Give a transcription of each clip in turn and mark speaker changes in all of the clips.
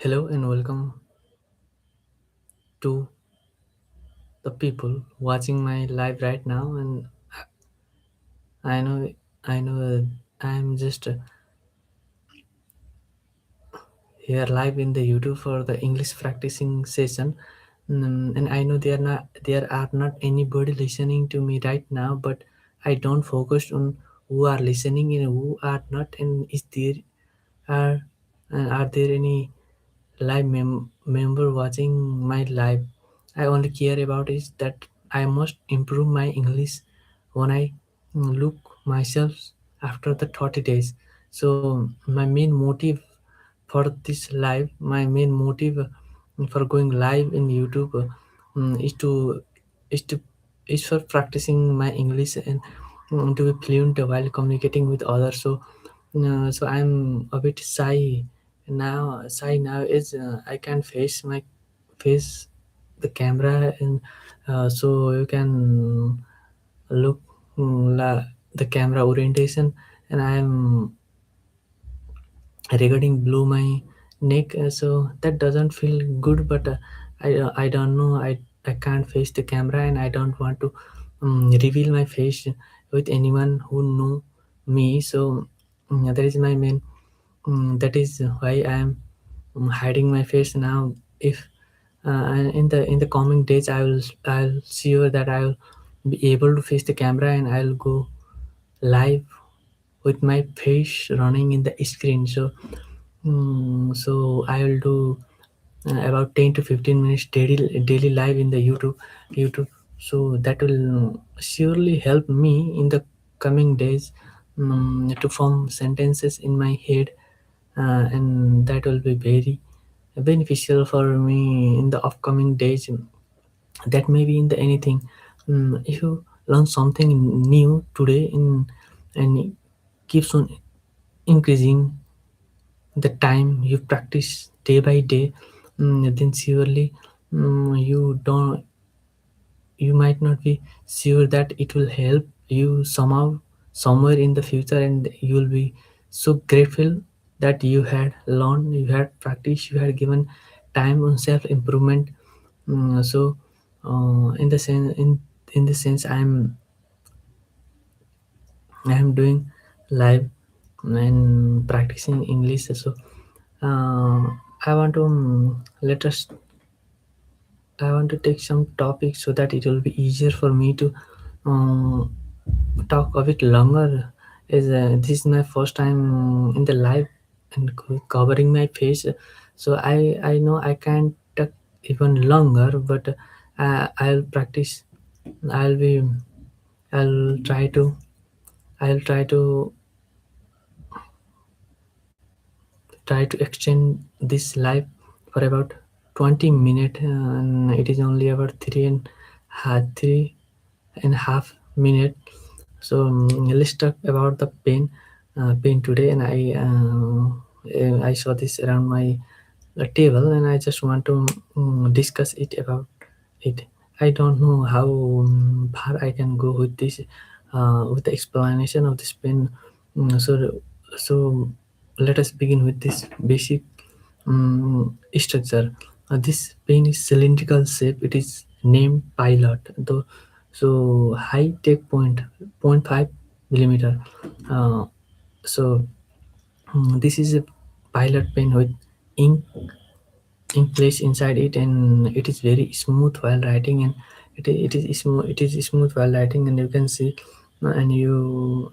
Speaker 1: Hello and welcome to the people watching my live right now. And I know, I know, I'm just here live in the YouTube for the English practicing session. And I know there are not anybody listening to me right now, but I don't focus on who are listening and who are not. And is there are are there any live member watching my live? I only care about is that I must improve my English when I look myself after the 30 days. So my main motive for this live, my main motive for going live in YouTube is to is to is for practicing my English and to be fluent while communicating with others. So I'm a bit shy now. Shy now is I can face the camera, and so you can look the camera orientation, and I'm regarding blew my neck, so that doesn't feel good. But I don't know, I can't face the camera, and I don't want to reveal my face with anyone who know me. So that is my main, that is why I am hiding my face now. If and in the coming days I'll sure that I'll be able to face the camera, and I'll go live with my face running in the screen. So I will do about 10 to 15 minutes daily live in the YouTube. So that will surely help me in the coming days to form sentences in my head, and that will be very beneficial for me in the upcoming days. That may be in the anything. If you learn something new today and it keeps on increasing the time you practice day by day, then surely you don't, you might not be sure that it will help you somehow somewhere in the future, and you will be so grateful that you had learned, you had practiced, you had given time on self improvement. In the sense, in the sense, I'm doing live and practicing English. So I want to I want to take some topics so that it will be easier for me to um, talk a bit longer. Is this is my first time in the live and covering my face, so I know I can't talk even longer, but I'll practice. I'll be I'll try to I'll try to extend this live for about 20 minutes, and it is only about 3.5 minutes. So let's talk about the pain today. And I saw this around my table, and I just want to discuss it about it. I don't know how far I can go with the explanation of this pen. So let us begin with this basic structure. This pen is cylindrical shape. It is named Pilot. Though, so high take point 0.5 millimeter. Uh, so this is a Pilot pen with ink placed inside it, and it is very smooth while writing, and it is smooth while writing, and you can see, and you,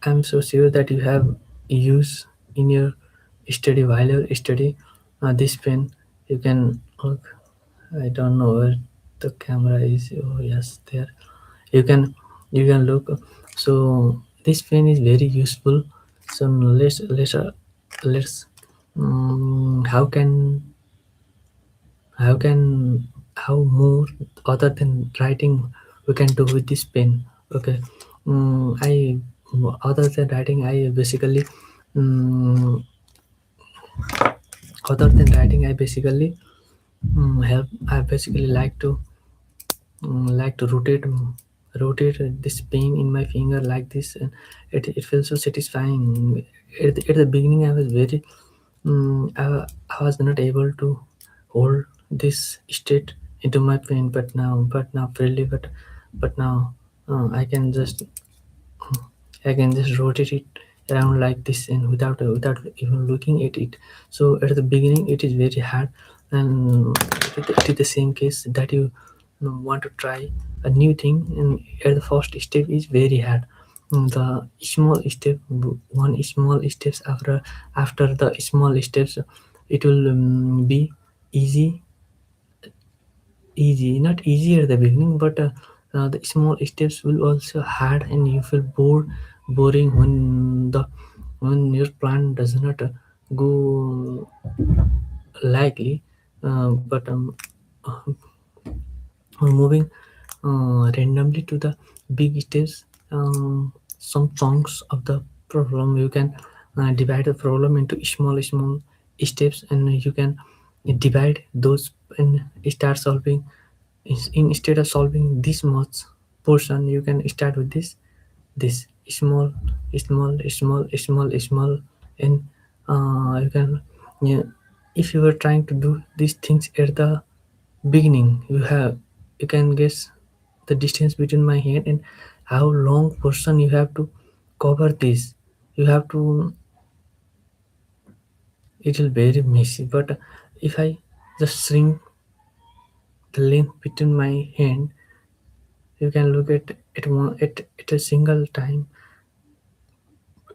Speaker 1: I'm so sure that you have used in your study while you study this pen. You can look. I don't know where the camera is. Oh yes, there. You can look. So this pen is very useful. So let's how can how can how more other than writing we can do with this pen. Okay. I Other than writing, I basically um, other than writing, I basically help. I basically like to rotate this pen in my finger like this, and it feels so satisfying. At the beginning, I was very I was not able to hold this state into my pain, but now freely, but now I can just rotate it around like this and without even looking at it. So at the beginning, it is very hard, and it is the same case that you want to try a new thing, and at the first step is very hard. The small step, one small steps after the small steps, it will be easy not easy at the beginning, but the small steps will also hard, and you feel boring when your plan does not go likely. But moving randomly to the big steps, some chunks of the problem you can divide the problem into small steps, and you can divide those and start solving. Instead of solving this much portion, you can start with this small, and you can, yeah, if you were trying to do these things at the beginning, you can guess the distance between my hand and how long portion you have to cover this. You have to, it will very messy, but if I just shrink the length between my hand, you can look at one at a single time.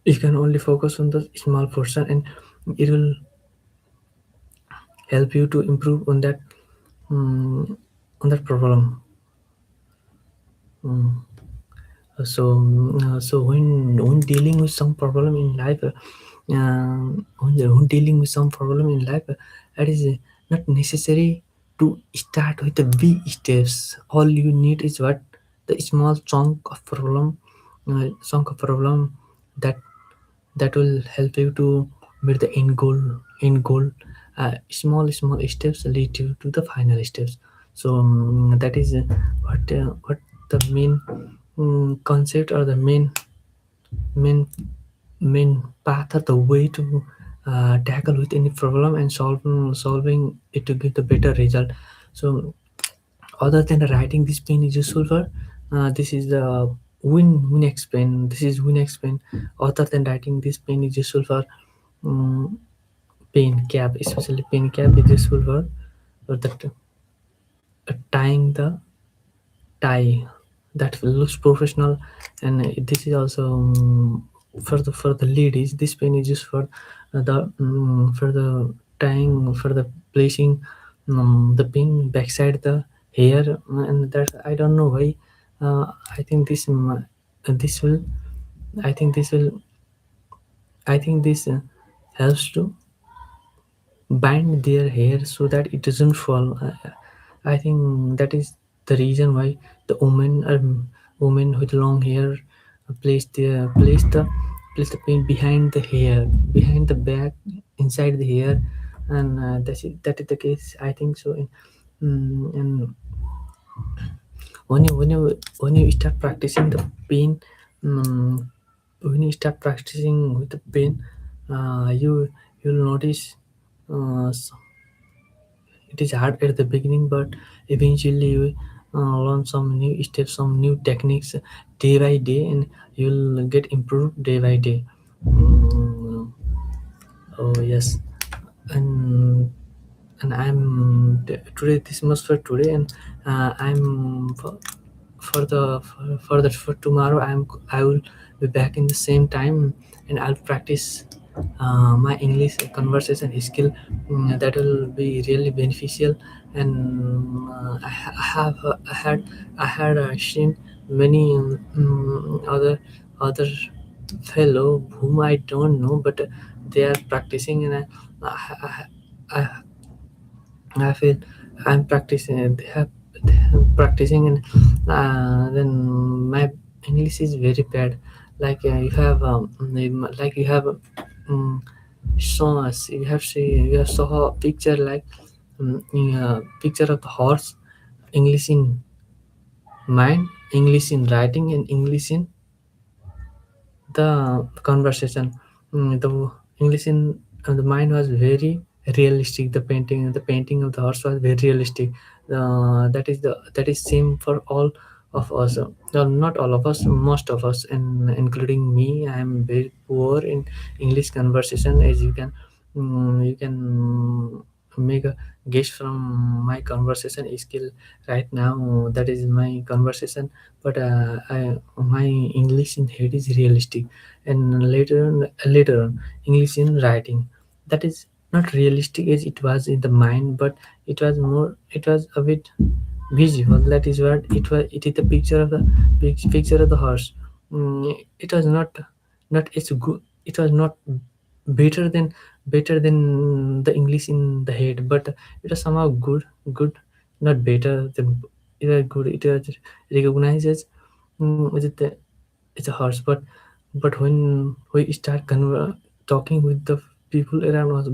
Speaker 1: You can only focus on the small portion, and it will help you to improve um, on that problem. So when dealing with some problem in life, when dealing with some problem in life, it is not necessary to start with the big steps. All you need is what the small chunk of problem that will help you to meet the end goal. Small steps lead you to the final steps. So that is what the main concept, or the main main path, or the way to tackle with any problem and solving it to get the better result. So other than writing, this pen is useful for this is the Winx pen. This is Winx pen. Other than writing, this pen is useful for um, pen cap, especially pen cap is useful for that tying the tie that looks professional. And this is also for the ladies, this pen is used for the tying, for the placing the pin backside the hair. And that, I don't know why. I think this will I think this will I think this helps to bind their hair so that it doesn't fall. I think that is the reason why the women with long hair place the pin behind the hair, behind the back, inside the hair, and that is the case. I think so. And when you start practicing the pin, um, when you start practicing with the pin, you'll notice. It is hard at the beginning, but eventually you learn some new steps, some new techniques day by day, and you'll get improved day by day. Mm, oh yes, and today, this much for today, and I'm for tomorrow. I will be back in the same time, and I'll practice my English conversation skill. That will be really beneficial. And I had seen many other fellow whom I don't know, but they are practicing, and I, I feel I'm practicing. They have practicing, and then my English is very bad. Like like you have shown us. You have saw a picture like picture of the horse. English in mind, English in writing, and English in the conversation. The English in and the mine was very realistic. The painting of the horse was very realistic. That is same for all of us. Not all of us, most of us, and including me. I am very poor in English conversation, as you can make a guess from my conversation skill right now. That is my conversation, but my English in head is realistic, and later on English in writing, that is not realistic as it was in the mind, but it was a bit visual. That is what it was. It is the picture of the picture of the horse. It was not as good. It was not better than the English in the head, but it was somehow good, not better than. It was good. It was recognized as it's a horse, but when we start talking with the people around us,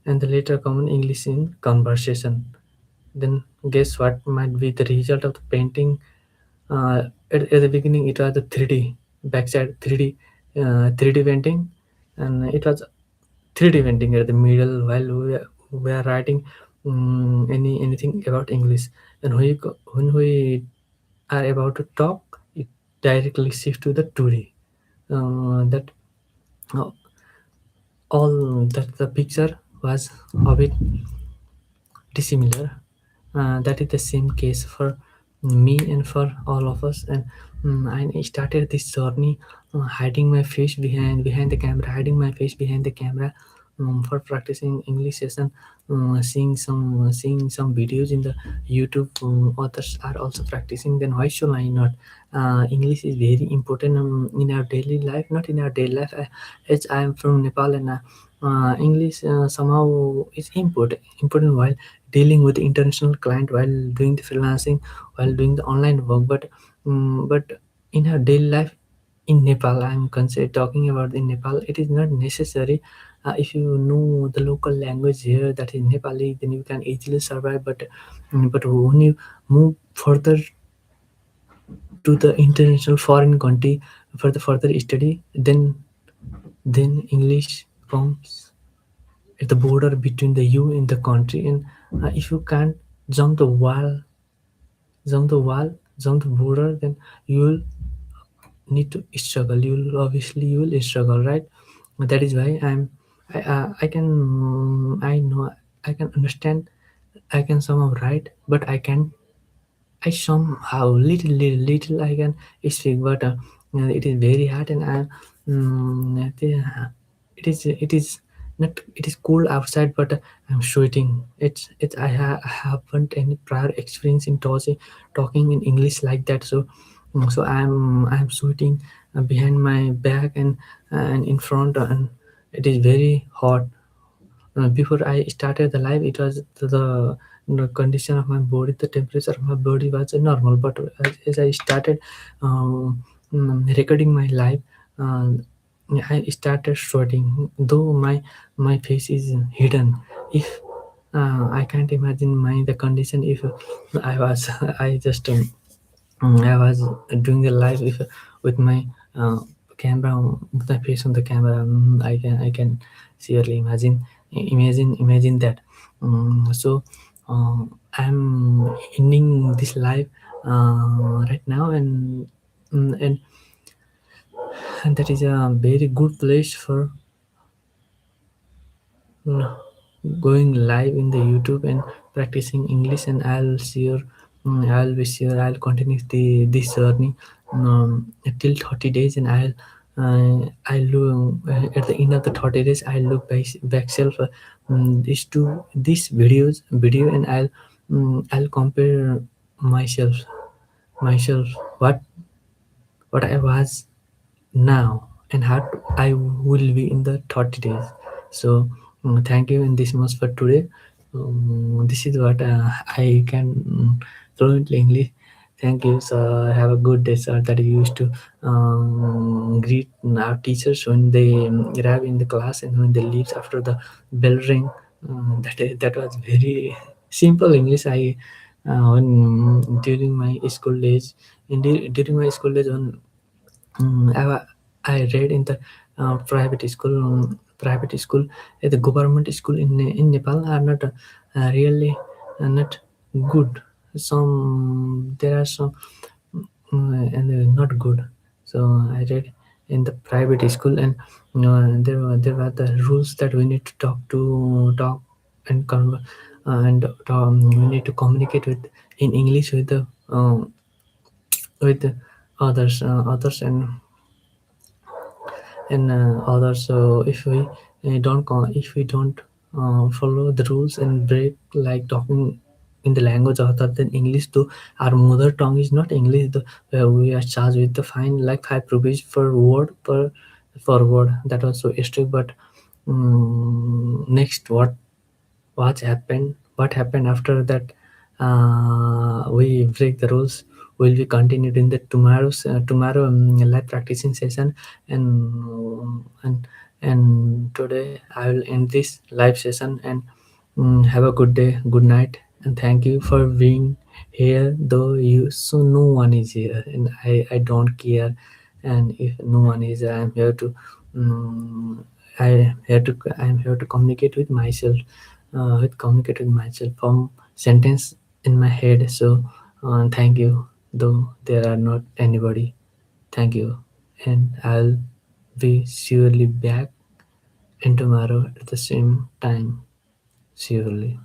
Speaker 1: and the later common English in conversation, then guess what might be the result of the painting. At the beginning it was the 3D backside, 3D painting, and it was 3D painting at the middle while we are writing anything about English. And when we are about to talk, it directly shifts to the 2D. That uh, all that the picture was a bit dissimilar. That is the same case for me and for all of us. And I started this journey, hiding my face behind the camera, hiding my face behind the camera, for practicing English session, seeing some videos in the YouTube. Others are also practicing. Then why should I not? English is very important in our daily life, not in our daily life. As I am from Nepal, and English somehow is important while dealing with the international client, while doing the freelancing, while doing the online work. But in our daily life in Nepal, I'm consider talking about in Nepal, it is not necessary. If you know the local language here, that is Nepali, then you can easily survive. But when you move further to the international foreign country for the further study, then English comes at the border between the you and the country. And if you can't jump the wall jump the wall jump the border, then you will need to struggle. You will struggle, right? That is why I can I know, I can understand, I can somehow write, but I somehow little I can speak, but it is very hard. And it is not, it is cold outside, but I'm sweating. I haven't any prior experience in talking in English like that. So I'm sweating behind my back and in front, and it is very hot. Before I started the live, it was the condition of my body, the temperature of my body was normal. But as I started recording my live, uh, I started sweating, though my face is hidden. If I can't imagine the condition if I was I just I was doing the live with my uh, camera, with my face on the camera. I can surely imagine that. So I'm ending this live right now, and that is a very good place for mm, going live in the YouTube and practicing English. And I'll be sure I'll continue this journey till 30 days. And I'll look at the end of the 30 days. I'll look back self these video, and I'll compare myself myself what I was now and how I will be in the 30 days. So thank you, and this much for today. This is what I can fluently English. Thank you. So have a good day, sir. That you used to greet our teachers when they arrive in the class and when they leave after the bell ring. That was very simple English. I when during my school days, during my school days when I read in the private school. private school, the government school in Nepal are not really not good. Some there are some and not good. So I read in the private school, and there were the rules that we need to talk and we need to communicate with in English with the others and others. So if we don't follow the rules and break, like talking in the language other than English, though our mother tongue is not English, we are charged with the fine like 5 rupees per word per word. That was so strict. But next, what happened after that? We break the rules. Will be continued in the tomorrow live practicing session, and today I will end this live session. And have a good day, good night, and thank you for being here. Though you so no one is here, and I don't care. And if no one is, I'm here to um, I'm here to communicate with myself, from sentence in my head. So thank you, though there are not anybody. Thank you, and I'll be surely back in tomorrow at the same time. Surely.